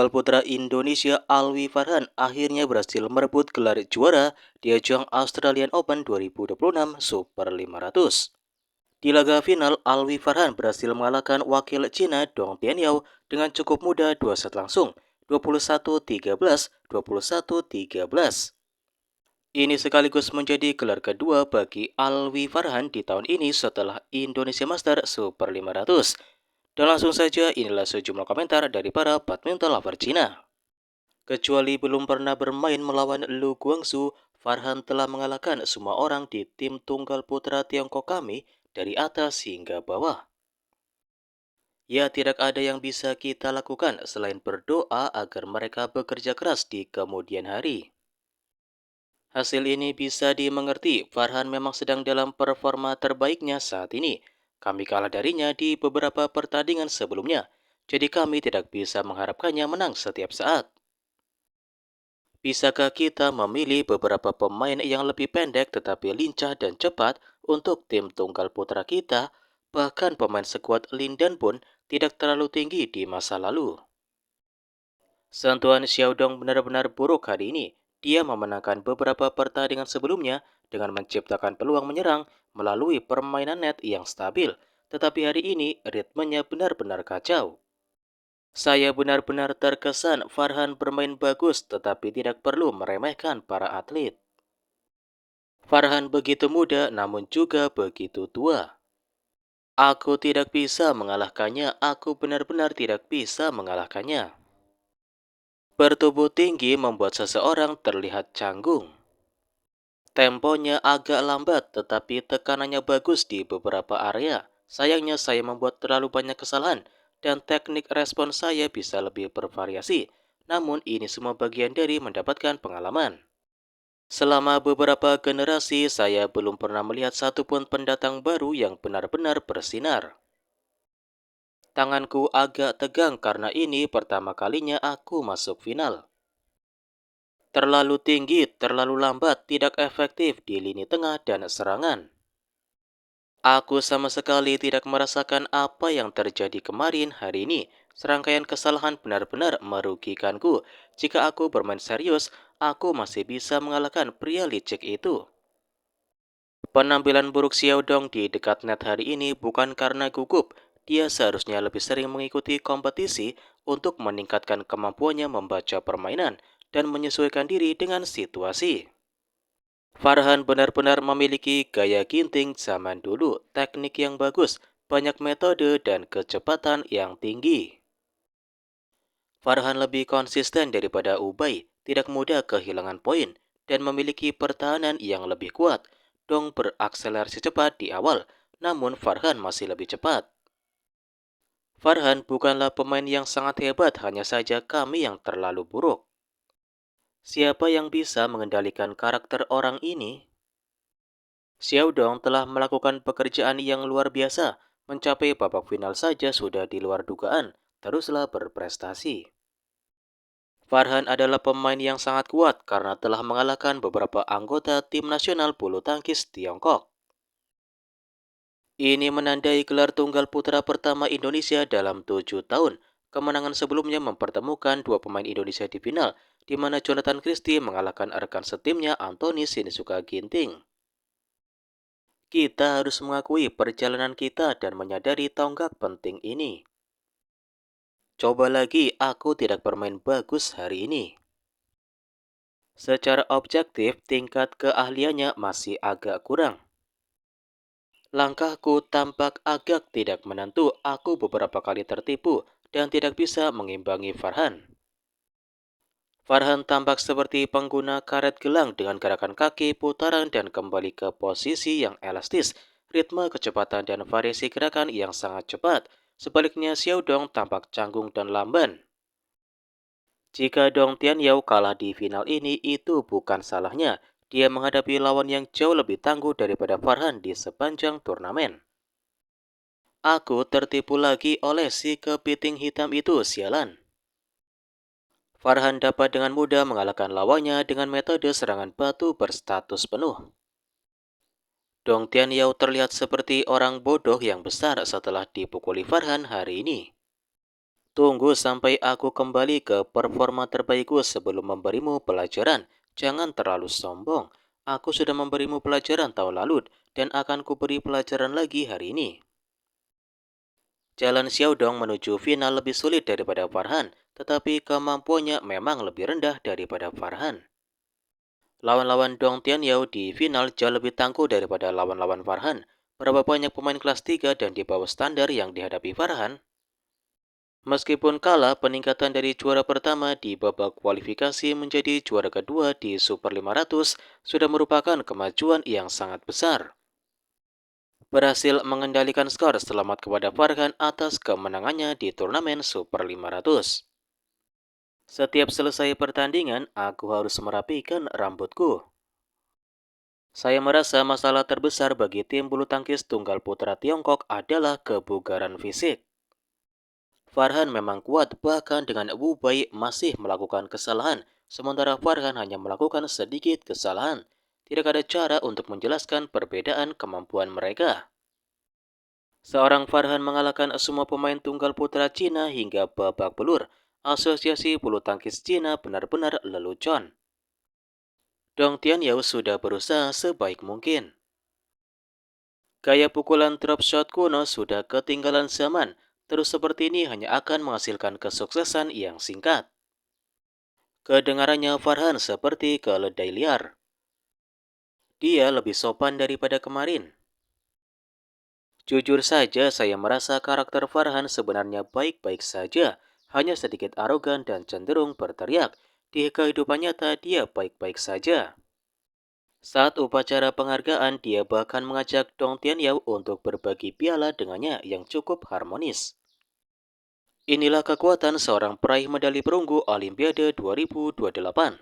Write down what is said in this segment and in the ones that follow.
tunggal putra Indonesia Alwi Farhan akhirnya berhasil merebut gelar juara di ajang Australian Open 2026 Super 500. Di laga final, Alwi Farhan berhasil mengalahkan wakil Cina Dong Tianyao dengan cukup mudah 2 set langsung, 21-13, 21-13. Ini sekaligus menjadi gelar kedua bagi Alwi Farhan di tahun ini setelah Indonesia Master Super 500. Dan langsung saja inilah sejumlah komentar dari para badminton lover Cina. Kecuali belum pernah bermain melawan Lu Guangzu, Farhan telah mengalahkan semua orang di tim tunggal putra Tiongkok kami dari atas hingga bawah. Ya, tidak ada yang bisa kita lakukan selain berdoa agar mereka bekerja keras di kemudian hari. Hasil ini bisa dimengerti, Farhan memang sedang dalam performa terbaiknya saat ini. Kami kalah darinya di beberapa pertandingan sebelumnya, jadi kami tidak bisa mengharapkannya menang setiap saat. Bisakah kita memilih beberapa pemain yang lebih pendek tetapi lincah dan cepat untuk tim tunggal putra kita? Bahkan pemain sekuat Lindan pun tidak terlalu tinggi di masa lalu. Sentuhan Xiaodong benar-benar buruk hari ini. Dia memenangkan beberapa pertandingan sebelumnya dengan menciptakan peluang menyerang melalui permainan net yang stabil. Tetapi hari ini ritmenya benar-benar kacau. Saya benar-benar terkesan Farhan bermain bagus tetapi tidak perlu meremehkan para atlet. Farhan begitu muda namun juga begitu tua. Aku tidak bisa mengalahkannya, aku benar-benar tidak bisa mengalahkannya. Bertubuh tinggi membuat seseorang terlihat canggung. Temponya agak lambat tetapi tekanannya bagus di beberapa area. Sayangnya saya membuat terlalu banyak kesalahan dan teknik respon saya bisa lebih bervariasi. Namun ini semua bagian dari mendapatkan pengalaman. Selama beberapa generasi saya belum pernah melihat satupun pendatang baru yang benar-benar bersinar. Tanganku agak tegang karena ini pertama kalinya aku masuk final. Terlalu tinggi, terlalu lambat, tidak efektif di lini tengah dan serangan. Aku sama sekali tidak merasakan apa yang terjadi kemarin hari ini. Serangkaian kesalahan benar-benar merugikanku. Jika aku bermain serius, aku masih bisa mengalahkan pria licik itu. Penampilan buruk Xiaodong di dekat net hari ini bukan karena gugup. Dia seharusnya lebih sering mengikuti kompetisi untuk meningkatkan kemampuannya membaca permainan dan menyesuaikan diri dengan situasi. Farhan benar-benar memiliki gaya ginting zaman dulu, teknik yang bagus, banyak metode dan kecepatan yang tinggi. Farhan lebih konsisten daripada Ubay, tidak mudah kehilangan poin, dan memiliki pertahanan yang lebih kuat. Dong berakselerasi cepat di awal, namun Farhan masih lebih cepat. Farhan bukanlah pemain yang sangat hebat, hanya saja kami yang terlalu buruk. Siapa yang bisa mengendalikan karakter orang ini? Xiaodong telah melakukan pekerjaan yang luar biasa, mencapai babak final saja sudah di luar dugaan, teruslah berprestasi. Farhan adalah pemain yang sangat kuat karena telah mengalahkan beberapa anggota tim nasional bulu tangkis Tiongkok. Ini menandai gelar tunggal putra pertama Indonesia dalam 7 tahun. Kemenangan sebelumnya mempertemukan dua pemain Indonesia di final, di mana Jonathan Christie mengalahkan rekan setimnya Anthony Sinisuka Ginting. Kita harus mengakui perjalanan kita dan menyadari tonggak penting ini. Coba lagi, aku tidak bermain bagus hari ini. Secara objektif, tingkat keahliannya masih agak kurang. Langkahku tampak agak tidak menentu, aku beberapa kali tertipu dan tidak bisa mengimbangi Farhan. Farhan tampak seperti pengguna karet gelang dengan gerakan kaki, putaran, dan kembali ke posisi yang elastis, ritme, kecepatan, dan variasi gerakan yang sangat cepat. Sebaliknya, Xiaodong tampak canggung dan lamban. Jika Dong Tianyao kalah di final ini, itu bukan salahnya. Dia menghadapi lawan yang jauh lebih tangguh daripada Farhan di sepanjang turnamen. Aku tertipu lagi oleh si kepiting hitam itu, sialan. Farhan dapat dengan mudah mengalahkan lawannya dengan metode serangan batu berstatus penuh. Dong Tianyao terlihat seperti orang bodoh yang besar setelah dipukuli Farhan hari ini. Tunggu sampai aku kembali ke performa terbaikku sebelum memberimu pelajaran. Jangan terlalu sombong. Aku sudah memberimu pelajaran tahun lalu dan akan kuberi pelajaran lagi hari ini. Jalan Xiaodong menuju final lebih sulit daripada Farhan, tetapi kemampuannya memang lebih rendah daripada Farhan. Lawan-lawan Dong Tianyao di final jauh lebih tangguh daripada lawan-lawan Farhan. Berapa banyak pemain kelas 3 dan di bawah standar yang dihadapi Farhan? Meskipun kalah, peningkatan dari juara pertama di babak kualifikasi menjadi juara kedua di Super 500 sudah merupakan kemajuan yang sangat besar. Berhasil mengendalikan skor, selamat kepada Farhan atas kemenangannya di turnamen Super 500. Setiap selesai pertandingan, aku harus merapikan rambutku. Saya merasa masalah terbesar bagi tim bulu tangkis tunggal putra Tiongkok adalah kebugaran fisik. Farhan memang kuat, bahkan dengan Wu Bai masih melakukan kesalahan, sementara Farhan hanya melakukan sedikit kesalahan. Tidak ada cara untuk menjelaskan perbedaan kemampuan mereka. Seorang Farhan mengalahkan semua pemain tunggal putra Cina hingga babak belur. Asosiasi Bulu Tangkis Cina benar-benar lelucon. Dong Tianyao sudah berusaha sebaik mungkin. Gaya pukulan drop shot kuno sudah ketinggalan zaman. Terus seperti ini hanya akan menghasilkan kesuksesan yang singkat. Kedengarannya Farhan seperti keledai liar. Dia lebih sopan daripada kemarin. Jujur saja, saya merasa karakter Farhan sebenarnya baik-baik saja, hanya sedikit arogan dan cenderung berteriak. Di kehidupan nyata, dia baik-baik saja. Saat upacara penghargaan, dia bahkan mengajak Dong Tianyao untuk berbagi piala dengannya yang cukup harmonis. Inilah kekuatan seorang peraih medali perunggu Olimpiade 2028.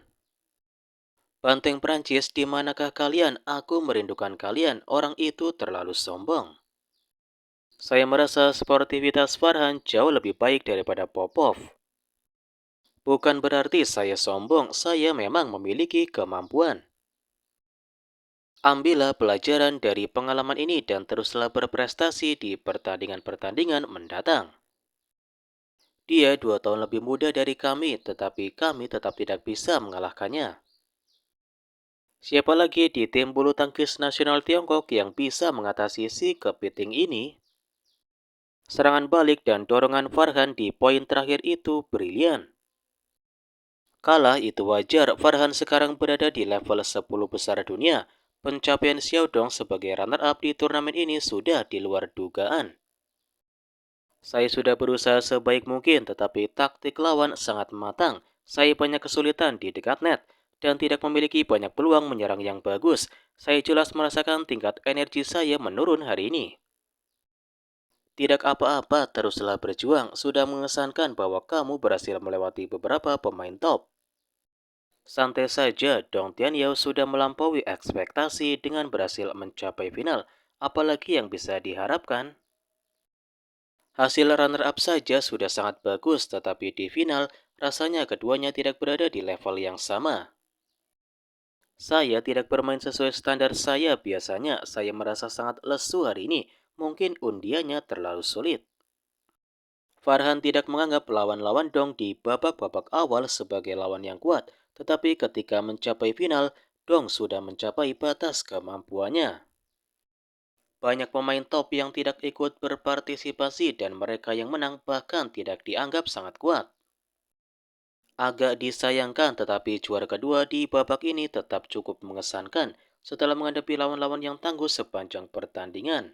Banteng Prancis, di manakah kalian? Aku merindukan kalian. Orang itu terlalu sombong. Saya merasa sportivitas Farhan jauh lebih baik daripada Popov. Bukan berarti saya sombong, saya memang memiliki kemampuan. Ambillah pelajaran dari pengalaman ini dan teruslah berprestasi di pertandingan-pertandingan mendatang. Dia 2 tahun lebih muda dari kami, tetapi kami tetap tidak bisa mengalahkannya. Siapa lagi di tim bulu tangkis nasional Tiongkok yang bisa mengatasi si kepiting ini? Serangan balik dan dorongan Farhan di poin terakhir itu brilian. Kalah itu wajar, Farhan sekarang berada di level 10 besar dunia. Pencapaian Xiaodong sebagai runner-up di turnamen ini sudah di luar dugaan. Saya sudah berusaha sebaik mungkin, tetapi taktik lawan sangat matang. Saya banyak kesulitan di dekat net dan tidak memiliki banyak peluang menyerang yang bagus. Saya jelas merasakan tingkat energi saya menurun hari ini. Tidak apa-apa, teruslah berjuang. Sudah mengesankan bahwa kamu berhasil melewati beberapa pemain top. Santai saja, Dong Tianyao sudah melampaui ekspektasi dengan berhasil mencapai final. Apalagi yang bisa diharapkan? Hasil runner-up saja sudah sangat bagus, tetapi di final rasanya keduanya tidak berada di level yang sama. Saya tidak bermain sesuai standar saya biasanya. Saya merasa sangat lesu hari ini. Mungkin undiannya terlalu sulit. Farhan tidak menganggap lawan-lawan Dong di babak-babak awal sebagai lawan yang kuat, tetapi ketika mencapai final, Dong sudah mencapai batas kemampuannya. Banyak pemain top yang tidak ikut berpartisipasi dan mereka yang menang bahkan tidak dianggap sangat kuat. Agak disayangkan, tetapi juara kedua di babak ini tetap cukup mengesankan setelah menghadapi lawan-lawan yang tangguh sepanjang pertandingan.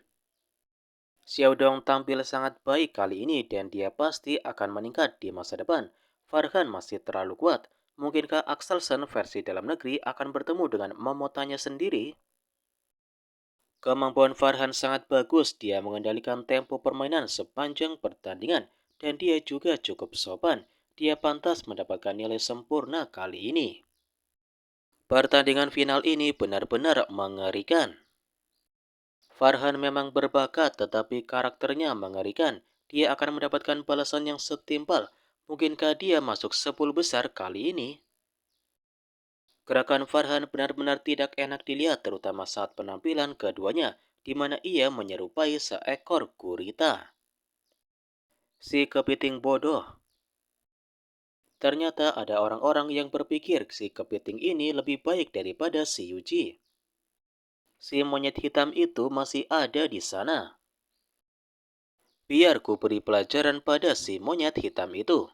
Xiaodong tampil sangat baik kali ini dan dia pasti akan meningkat di masa depan. Farhan masih terlalu kuat. Mungkinkah Axelsen versi dalam negeri akan bertemu dengan Momotanya sendiri? Kemampuan Farhan sangat bagus. Dia mengendalikan tempo permainan sepanjang pertandingan dan dia juga cukup sopan. Dia pantas mendapatkan nilai sempurna kali ini. Pertandingan final ini benar-benar mengerikan. Farhan memang berbakat, tetapi karakternya mengerikan. Dia akan mendapatkan balasan yang setimpal. Mungkinkah dia masuk 10 besar kali ini? Gerakan Farhan benar-benar tidak enak dilihat, terutama saat penampilan keduanya, di mana ia menyerupai seekor gurita. Si kepiting bodoh. Ternyata ada orang-orang yang berpikir si kepiting ini lebih baik daripada si Yuji. Si monyet hitam itu masih ada di sana. Biar ku beri pelajaran pada si monyet hitam itu.